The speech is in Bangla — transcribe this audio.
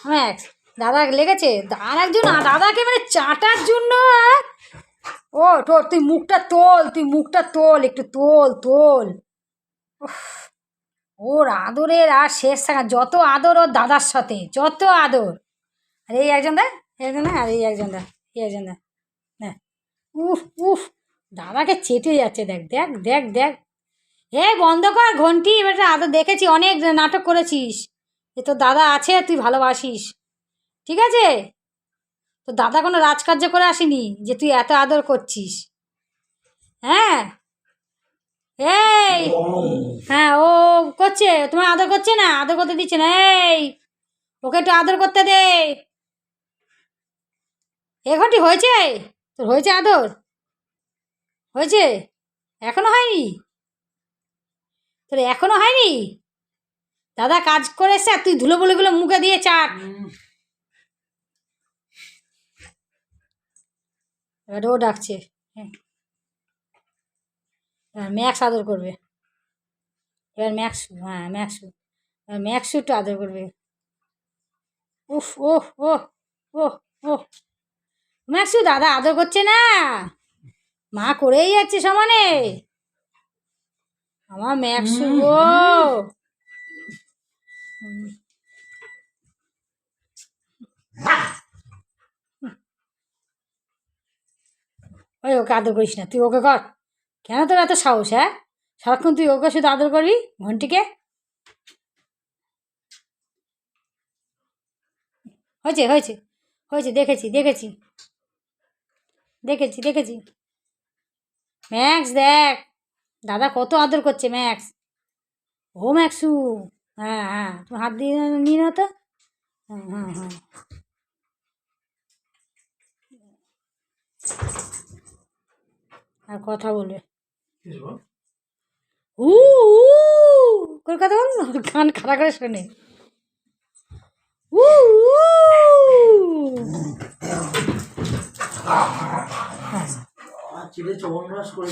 ম্যাক্স দাদা লেগেছে আর একজন দাদাকে মানে চাটার জন্য। ও তোর তুই মুখটা তোল একটু তোল। ওর আদরের আর শেষ থাকা, যত আদর ওর দাদার সাথে, যত আদর। আর এই একজন দা, আর এই একজন দা, হ্যাঁ। উফ উফ, দাদাকে চেটে যাচ্ছে, দেখ দেখ দেখ দেখ। বন্ধ কর ঘন্টি, এবার আদর দেখেছি, অনেক নাটক করেছিস। এ তোর দাদা আছে, তুই ভালোবাসিস, ঠিক আছে? তোর দাদা কোনো রাজকার্য করে আসেনি যে তুই এত আদর করছিস। হ্যাঁ এই, হ্যাঁ ও করছে, তোমার আদর করছে না, আদর করতে দিচ্ছে না। এই ওকে একটু আদর করতে দে। ঘন্টি হয়েছে, তোর হয়েছে আদর হয়েছে? এখনো হয়নি? তোর এখনো হয়নি? দাদা কাজ করে এসছে আর তুই ধুলোবুলিগুলো মুখে দিয়ে চাট। এবার ও ডাকছে, হ্যাঁ ম্যাক্স আদর করবে। এবার ম্যাক্সু, হ্যাঁ ম্যাক্সু, এবার ম্যাক্সু একটু আদর করবে। উফ ওহ ওহ ওহ ওহ, ম্যাক্সু দাদা আদর করছে না, মা করেই যাচ্ছে সমানে। আমার ম্যাক্সু গো, ওই ওকে আদর করিস না, তুই ওকে কর। কেন তোর এত সাহস? হ্যাঁ, সারাক্ষণ তুই ওকে শুধু আদর করবি ঘন্টিকে। হয়েছে হয়েছে হয়েছে, দেখেছি। ম্যাক্স দেখ দাদা কত আদর করছে ম্যাক্স। ও ম্যাক্সু, হ্যাঁ তুমি হাত দিয়ে নিয়ে নাও তো। হ্যাঁ আর কথা বলবে। কলকাতা বল না, গান খাড়া করে শোনে। চিড়ে চবন রস করে